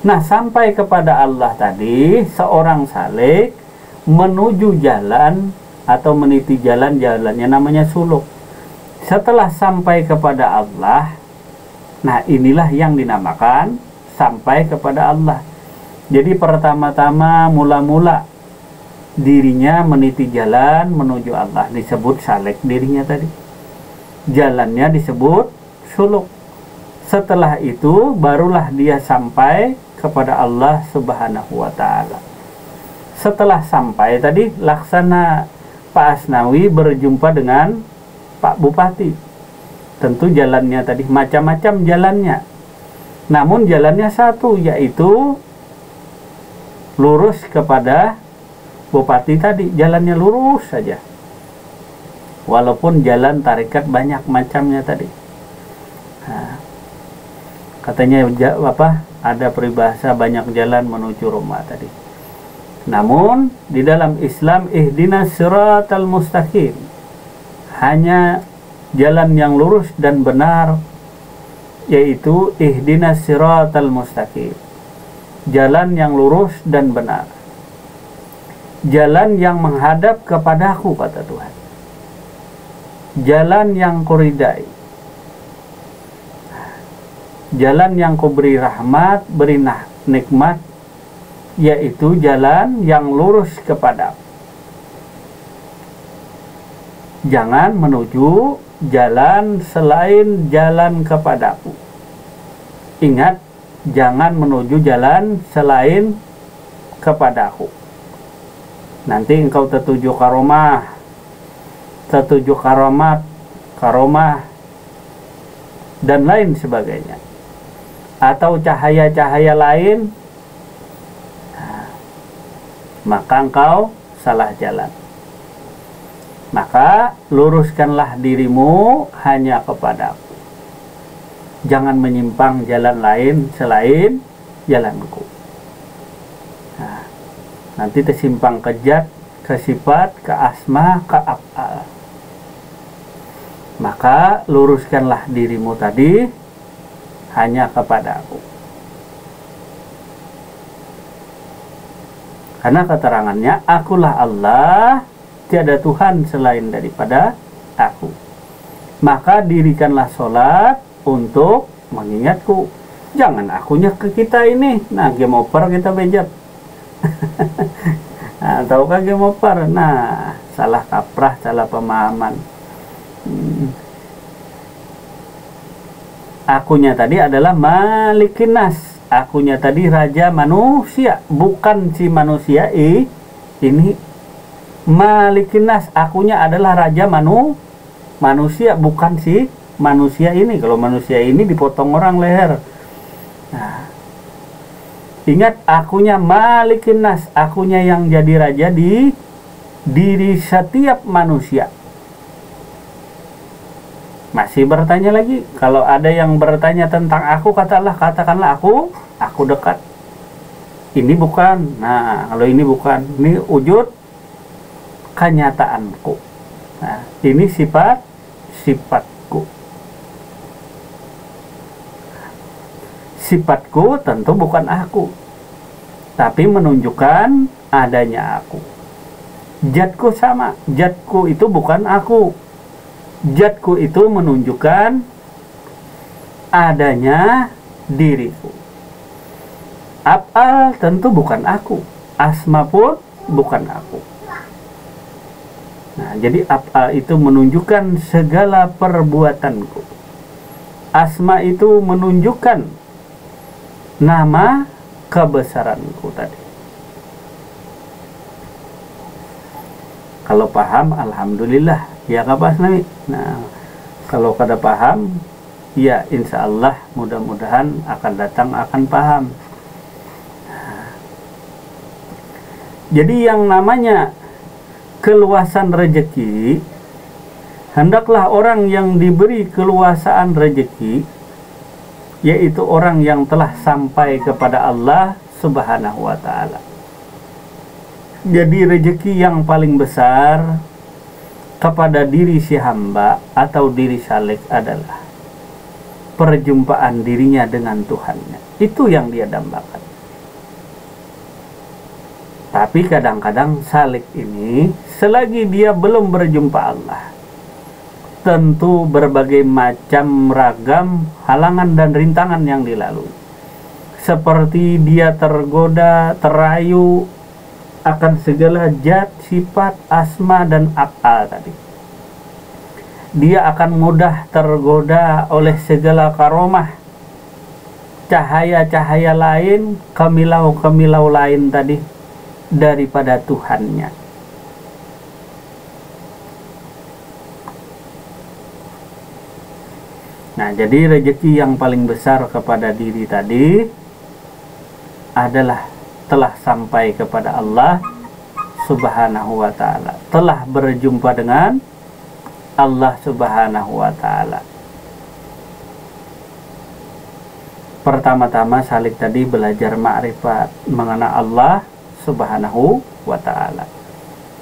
Nah, sampai kepada Allah tadi, seorang salik menuju jalan atau meniti jalannya namanya suluk. Setelah sampai kepada Allah, nah inilah yang dinamakan sampai kepada Allah. Jadi pertama-tama mula-mula dirinya meniti jalan menuju Allah, disebut salik dirinya tadi. Jalannya disebut suluk. Setelah itu barulah dia sampai kepada Allah Subhanahu wa Ta'ala. Setelah sampai tadi, laksana Pak Asnawi berjumpa dengan Pak Bupati. Tentu jalannya tadi macam-macam jalannya, namun jalannya satu, yaitu lurus kepada Bupati tadi. Jalannya lurus saja, walaupun jalan tarikat banyak macamnya tadi. Nah, katanya ada peribahasa banyak jalan menuju Roma tadi. Namun di dalam Islam, ihdinas siratal mustaqim, hanya jalan yang lurus dan benar, yaitu ihdinas siratal mustaqim, jalan yang lurus dan benar, jalan yang menghadap kepadaku, kata Tuhan, jalan yang kuridai, jalan yang kuberi rahmat, beri nikmat, yaitu jalan yang lurus kepadaku. Jangan menuju jalan selain jalan kepadaku. Ingat, jangan menuju jalan selain kepadaku. Nanti engkau tertuju karomah, tertuju karomah, dan lain sebagainya, atau cahaya-cahaya lain, maka engkau salah jalan. Maka luruskanlah dirimu hanya kepadaku. Jangan menyimpang jalan lain selain jalanku. Nah, nanti tersimpang ke zat, ke sifat, ke asma, ke af'al. Maka luruskanlah dirimu tadi hanya kepadaku. Karena keterangannya, akulah Allah, tiada Tuhan selain daripada aku. Maka dirikanlah sholat untuk mengingatku. Jangan akunya ke kita ini. Nah, game over kita bejat. Nah, tahukah game over? Nah, salah kaprah, salah pemahaman. Akunya tadi adalah Malikin Nas. Akunya tadi raja manusia, bukan si manusia ini. Malikin Nas, akunya adalah raja manusia, bukan si manusia ini. Kalau manusia ini dipotong orang leher. Nah, ingat, akunya Malikin Nas, akunya yang jadi raja di diri setiap manusia. Masih bertanya lagi? Kalau ada yang bertanya tentang aku, katakanlah aku dekat. Ini bukan. Nah, kalau ini bukan, ini wujud kenyataanku. Nah, ini sifatku. Sifatku tentu bukan aku, tapi menunjukkan adanya aku. Zatku sama, zatku itu bukan aku. Zatku itu menunjukkan adanya diriku. Af'al tentu bukan aku, asma pun bukan aku. Nah, jadi af'al itu menunjukkan segala perbuatanku. Asma itu menunjukkan nama kebesaranku tadi. Kalau paham, alhamdulillah. Ya kapas Nabi. Nah, kalau kada paham, ya insya Allah mudah-mudahan akan paham. Nah, jadi yang namanya keluasan rezeki, hendaklah orang yang diberi keluasaan rezeki, yaitu orang yang telah sampai kepada Allah Subhanahu wa Ta'ala. Jadi rezeki yang paling besar kepada diri si hamba atau diri salik adalah perjumpaan dirinya dengan Tuhannya. Itu yang dia dambakan. Tapi kadang-kadang salik ini selagi dia belum berjumpa Allah, tentu berbagai macam ragam halangan dan rintangan yang dilalui. Seperti dia tergoda, terayu akan segala zat, sifat, asma dan af'al tadi. Dia akan mudah tergoda oleh segala karomah, cahaya-cahaya lain, kemilau-kemilau lain tadi daripada Tuhannya. Nah, jadi rezeki yang paling besar kepada diri tadi adalah telah sampai kepada Allah Subhanahu wa ta'ala, telah berjumpa dengan Allah Subhanahu wa ta'ala. Pertama-tama salik tadi belajar ma'rifat mengenal Allah Subhanahu wa ta'ala.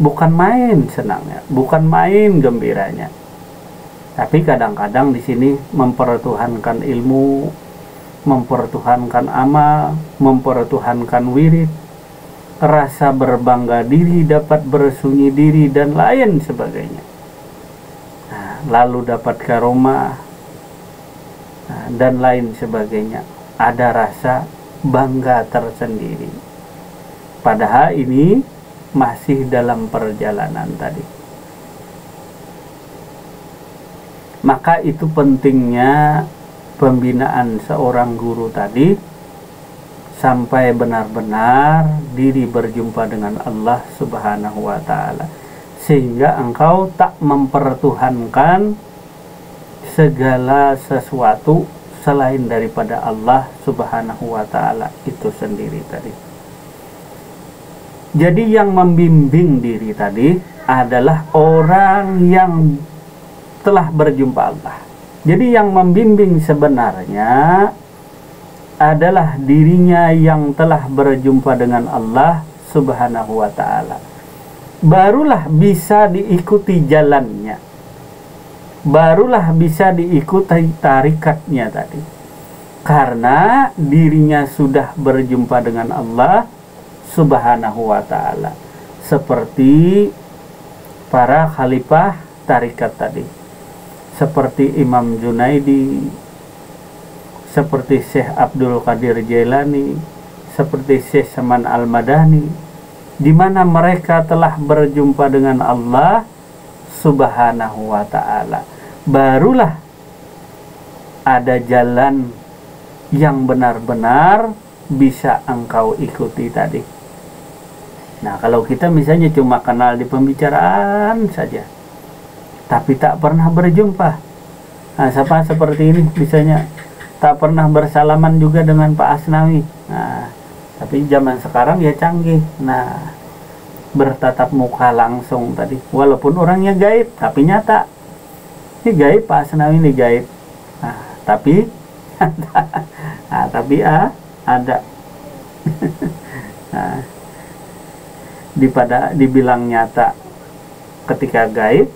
Bukan main senangnya, bukan main gembiranya. Tapi kadang-kadang di sini mempertuhankan ilmu, mempertuhankan amal, mempertuhankan wirid, rasa berbangga diri, dapat bersunyi diri dan lain sebagainya. Nah, lalu dapat karomah dan lain sebagainya. Ada rasa bangga tersendiri. Padahal ini masih dalam perjalanan tadi. Maka itu pentingnya pembinaan seorang guru tadi sampai benar-benar diri berjumpa dengan Allah Subhanahu wa ta'ala, sehingga engkau tak mempertuhankan segala sesuatu selain daripada Allah Subhanahu wa ta'ala itu sendiri tadi. Jadi yang membimbing diri tadi adalah orang yang telah berjumpa Allah. Jadi yang membimbing sebenarnya adalah dirinya yang telah berjumpa dengan Allah Subhanahu wa ta'ala. Barulah bisa diikuti jalannya, barulah bisa diikuti tarikatnya tadi. Karena dirinya sudah berjumpa dengan Allah Subhanahu wa ta'ala, seperti para khalifah tarikat tadi, seperti Imam Junaidi, seperti Syekh Abdul Qadir Jailani, seperti Syekh Saman Al-Madani, di mana mereka telah berjumpa dengan Allah Subhanahu wa ta'ala. Barulah ada jalan yang benar-benar bisa engkau ikuti tadi. Nah, kalau kita misalnya cuma kenal di pembicaraan saja, tapi tak pernah berjumpa. Nah, siapa seperti ini misalnya tak pernah bersalaman juga dengan Pak Asnawi. Nah, tapi zaman sekarang ya canggih. Nah, bertatap muka langsung tadi, walaupun orangnya gaib tapi nyata. Ini gaib, Pak Asnawi ini gaib. Nah, tapi nah, tapi ada. Nah, dibilang nyata ketika gaib,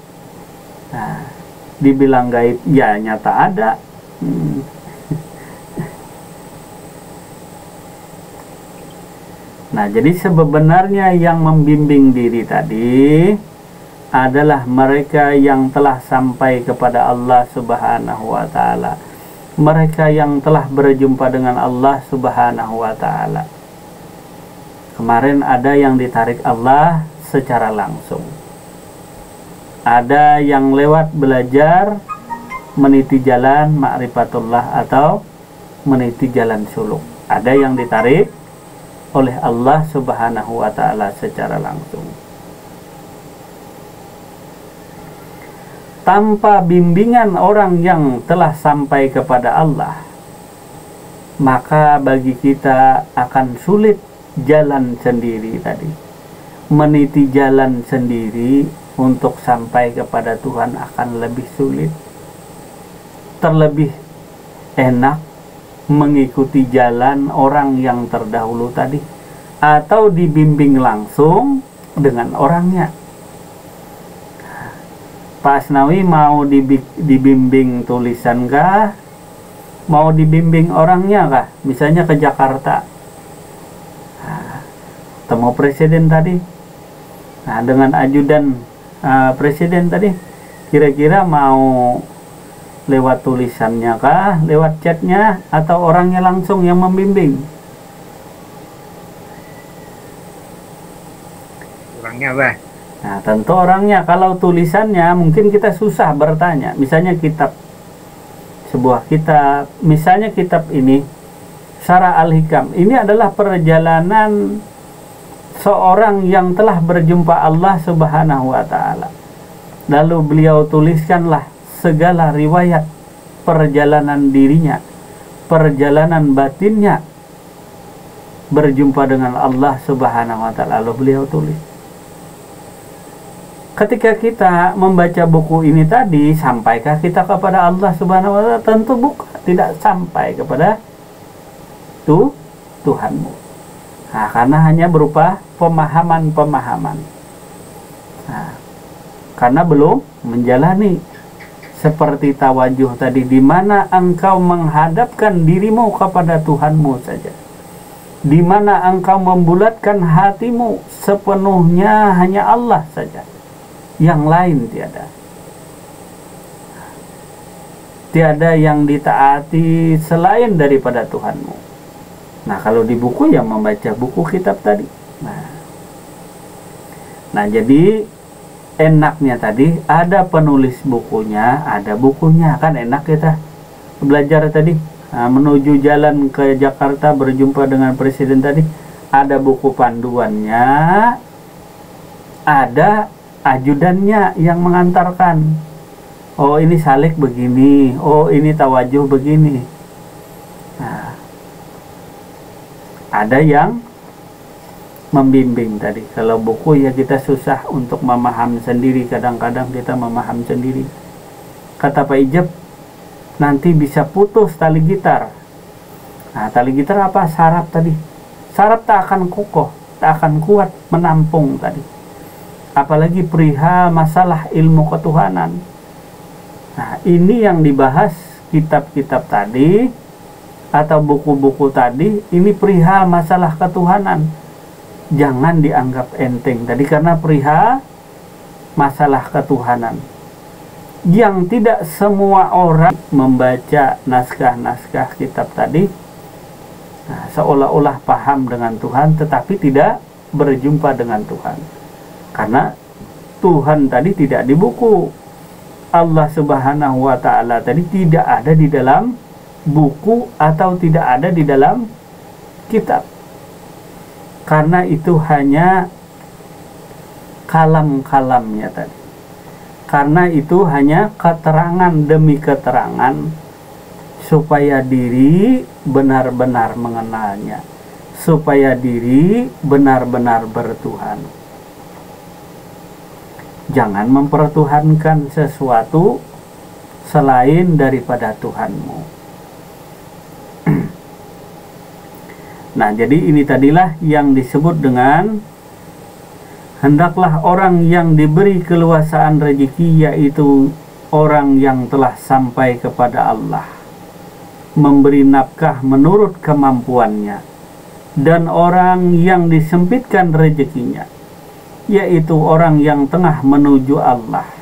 nah, dibilang gaib ya nyata ada. Nah, jadi sebenarnya yang membimbing diri tadi adalah mereka yang telah sampai kepada Allah Subhanahu wa ta'ala, mereka yang telah berjumpa dengan Allah Subhanahu wa ta'ala. Kemarin ada yang ditarik Allah secara langsung, ada yang lewat belajar meniti jalan ma'rifatullah atau meniti jalan suluk, ada yang ditarik oleh Allah Subhanahu wa ta'ala secara langsung. Tanpa bimbingan orang yang telah sampai kepada Allah, maka bagi kita akan sulit jalan sendiri tadi. Meniti jalan sendiri untuk sampai kepada Tuhan akan lebih sulit. Terlebih enak mengikuti jalan orang yang terdahulu tadi, atau dibimbing langsung dengan orangnya. Pak Asnawi mau dibimbing tulisan kah? Mau dibimbing orangnya kah? Misalnya ke Jakarta, ketemu presiden tadi. Nah, dengan ajudan presiden tadi, kira-kira mau lewat tulisannya kah, lewat chatnya, atau orangnya langsung yang membimbing? Orangnya, Bah. Nah, tentu orangnya. Kalau tulisannya mungkin kita susah bertanya. Misalnya kitab, sebuah kitab, misalnya kitab ini Syarah Al-Hikam, ini adalah perjalanan seorang yang telah berjumpa Allah Subhanahu wa ta'ala. Lalu beliau tuliskanlah segala riwayat perjalanan dirinya, perjalanan batinnya berjumpa dengan Allah Subhanahu wa ta'ala, lalu beliau tulis. Ketika kita membaca buku ini tadi, sampaikah kita kepada Allah Subhanahu wa ta'ala? Tentu bukan, tidak sampai kepada Tuhanmu. Nah, karena hanya berupa pemahaman-pemahaman. Nah, karena belum menjalani seperti tawajuh tadi, di mana engkau menghadapkan dirimu kepada Tuhanmu saja, di mana engkau membulatkan hatimu sepenuhnya hanya Allah saja, yang lain tiada. Tiada yang ditaati selain daripada Tuhanmu. Nah, kalau di buku ya membaca buku kitab tadi. Nah, jadi enaknya tadi ada penulis bukunya, ada bukunya, kan enak kita belajar tadi. Nah, menuju jalan ke Jakarta berjumpa dengan presiden tadi, ada buku panduannya, ada ajudannya yang mengantarkan. Oh, ini salik begini, oh ini tawajuh begini. Nah, ada yang membimbing tadi. Kalau buku ya kita susah untuk memaham sendiri, kadang-kadang kita memaham sendiri. Kata Pak Ijab, nanti bisa putus tali gitar. Nah, tali gitar apa? Saraf tadi. Saraf tak akan kokoh, tak akan kuat menampung tadi. Apalagi perihal masalah ilmu ketuhanan. Nah, ini yang dibahas kitab-kitab tadi atau buku-buku tadi, ini perihal masalah ketuhanan. Jangan dianggap enteng tadi, karena perihal masalah ketuhanan yang tidak semua orang membaca naskah-naskah kitab tadi, nah, seolah-olah paham dengan Tuhan tetapi tidak berjumpa dengan Tuhan. Karena Tuhan tadi tidak di buku, Allah Subhanahu wa ta'ala tadi tidak ada di dalam buku atau tidak ada di dalam kitab. Karena itu hanya kalam-kalamnya tadi. Karena itu hanya keterangan demi keterangan supaya diri benar-benar mengenalnya, supaya diri benar-benar bertuhan. Jangan mempertuhankan sesuatu selain daripada Tuhanmu. Nah, jadi ini tadilah yang disebut dengan hendaklah orang yang diberi keluasaan rezeki, yaitu orang yang telah sampai kepada Allah, memberi nafkah menurut kemampuannya, dan orang yang disempitkan rezekinya, yaitu orang yang tengah menuju Allah,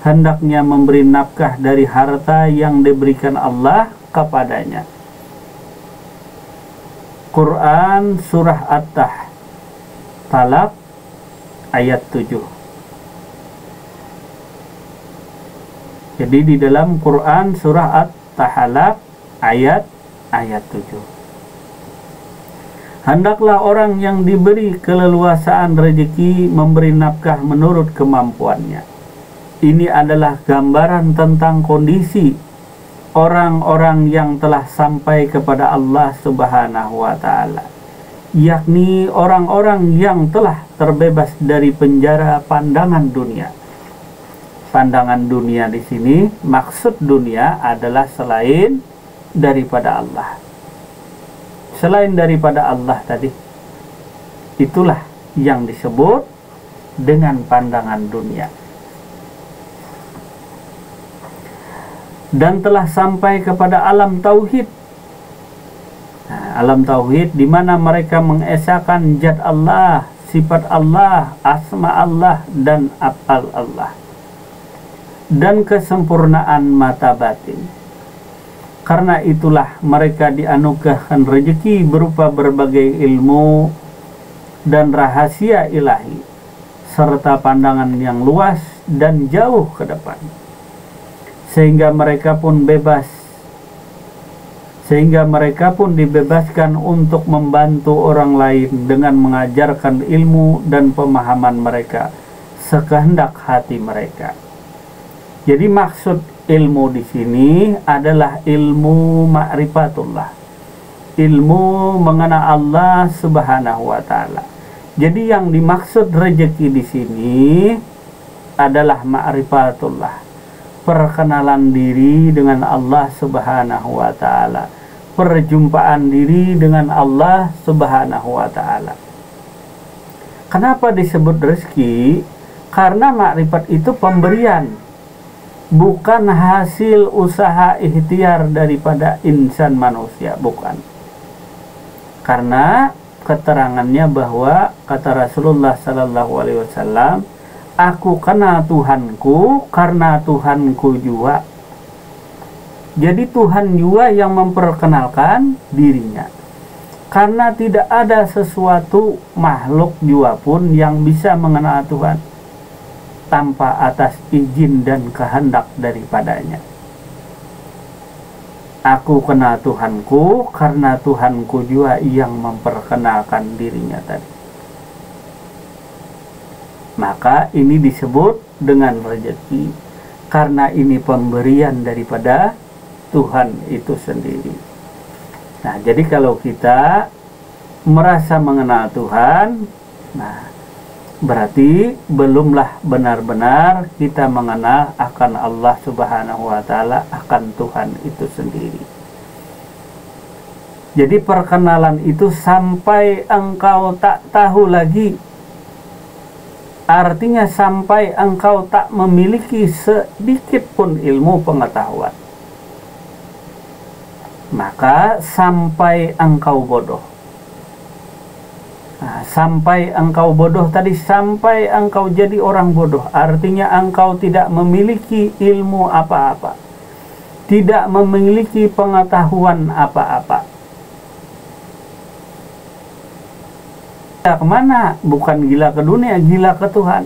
hendaknya memberi nafkah dari harta yang diberikan Allah kepadanya. Quran Surah At-Talaq ayat 7. Jadi di dalam Quran Surah At-Talaq ayat 7. Hendaklah orang yang diberi keleluasaan rezeki memberi nafkah menurut kemampuannya. Ini adalah gambaran tentang kondisi orang-orang yang telah sampai kepada Allah Subhanahu wa ta'ala, yakni orang-orang yang telah terbebas dari penjara pandangan dunia. Pandangan dunia di sini, maksud dunia adalah selain daripada Allah. Selain daripada Allah tadi, itulah yang disebut dengan pandangan dunia. Dan telah sampai kepada alam tauhid. Nah, alam tauhid di mana mereka mengesahkan zat Allah, sifat Allah, asma Allah dan af'al Allah, dan kesempurnaan mata batin. Karena itulah mereka dianugerahkan rezeki berupa berbagai ilmu dan rahasia ilahi, serta pandangan yang luas dan jauh ke depan, sehingga mereka pun dibebaskan untuk membantu orang lain dengan mengajarkan ilmu dan pemahaman mereka sekehendak hati mereka. Jadi maksud ilmu di sini adalah ilmu ma'rifatullah, ilmu mengenal Allah Subhanahu wa taala. Jadi yang dimaksud rezeki di sini adalah ma'rifatullah, perkenalan diri dengan Allah Subhanahu wa taala, perjumpaan diri dengan Allah Subhanahu wa taala. Kenapa disebut rezeki? Karena makrifat itu pemberian, bukan hasil usaha ikhtiar daripada insan manusia, bukan. Karena keterangannya bahwa kata Rasulullah sallallahu alaihi wasallam, aku kenal Tuhanku karena Tuhanku jua. Jadi Tuhan jua yang memperkenalkan dirinya. Karena tidak ada sesuatu makhluk jua pun yang bisa mengenal Tuhan tanpa atas izin dan kehendak daripadanya. Aku kenal Tuhanku karena Tuhanku jua yang memperkenalkan dirinya tadi. Maka ini disebut dengan rezeki, karena ini pemberian daripada Tuhan itu sendiri. Nah, jadi kalau kita merasa mengenal Tuhan, nah berarti belumlah benar-benar kita mengenal akan Allah Subhanahu wa taala, akan Tuhan itu sendiri. Jadi perkenalan itu sampai engkau tak tahu lagi, artinya sampai engkau tak memiliki sedikit pun ilmu pengetahuan, maka sampai engkau bodoh. Nah, sampai engkau bodoh tadi, sampai engkau jadi orang bodoh, artinya engkau tidak memiliki ilmu apa-apa, tidak memiliki pengetahuan apa-apa. Gila kemana? Bukan gila ke dunia, gila ke Tuhan.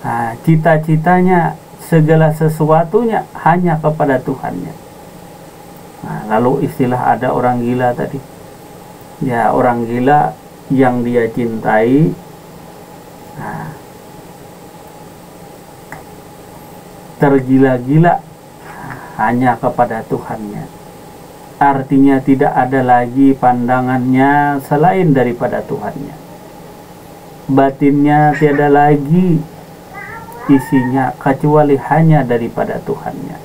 Nah, cita-citanya segala sesuatunya hanya kepada Tuhannya. Nah, lalu istilah ada orang gila tadi. Ya, orang gila yang dia cintai, nah, tergila-gila hanya kepada Tuhannya. Artinya tidak ada lagi pandangannya selain daripada Tuhannya. Batinnya tiada lagi isinya kecuali hanya daripada Tuhannya.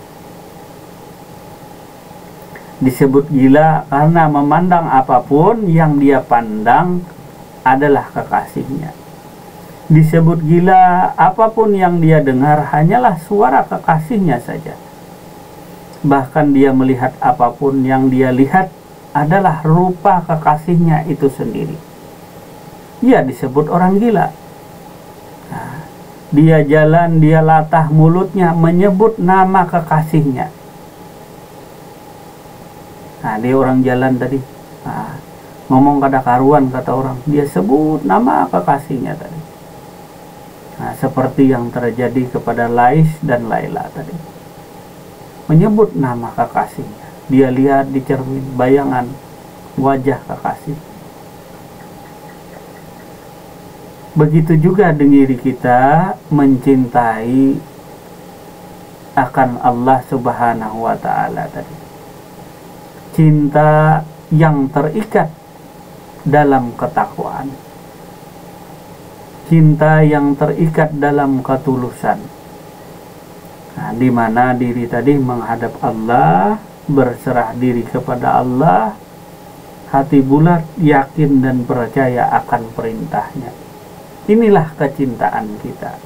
Disebut gila karena memandang apapun yang dia pandang adalah kekasihnya. Disebut gila apapun yang dia dengar hanyalah suara kekasihnya saja. Bahkan dia melihat apapun yang dia lihat adalah rupa kekasihnya itu sendiri. Ia disebut orang gila. Nah, dia jalan, dia latah mulutnya menyebut nama kekasihnya. Nah, dia orang jalan tadi, nah, ngomong kada karuan kata orang, dia sebut nama kekasihnya tadi. Nah, seperti yang terjadi kepada Lais dan Laila tadi, menyebut nama kekasihnya. Dia lihat di cermin bayangan wajah kekasih. Begitu juga dengan diri kita mencintai akan Allah Subhanahu wa taala tadi. Cinta yang terikat dalam ketakwaan, cinta yang terikat dalam ketulusan. Nah, di mana diri tadi menghadap Allah, berserah diri kepada Allah, hati bulat, yakin dan percaya akan perintahnya. Inilah kecintaan kita.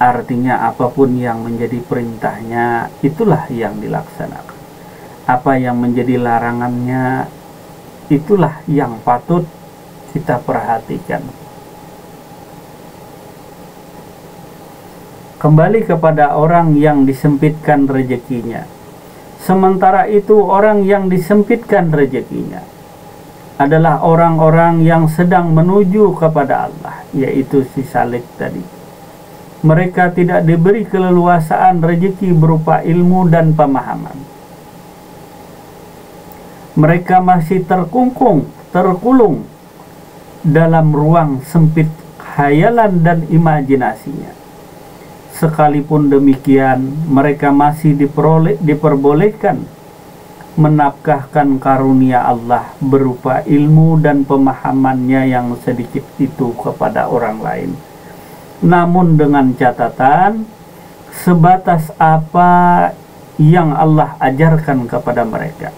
Artinya apapun yang menjadi perintahnya, itulah yang dilaksanakan. apa yang menjadi larangannya, itulah yang patut kita perhatikan. Kembali kepada orang yang disempitkan rezekinya. Sementara itu orang yang disempitkan rezekinya adalah orang-orang yang sedang menuju kepada Allah, yaitu si salik tadi. Mereka tidak diberi keleluasaan rezeki berupa ilmu dan pemahaman. Mereka masih terkulung dalam ruang sempit khayalan dan imajinasinya. Sekalipun demikian, mereka masih diperbolehkan menafkahkan karunia Allah berupa ilmu dan pemahamannya yang sedikit itu kepada orang lain. Namun dengan catatan, sebatas apa yang Allah ajarkan kepada mereka.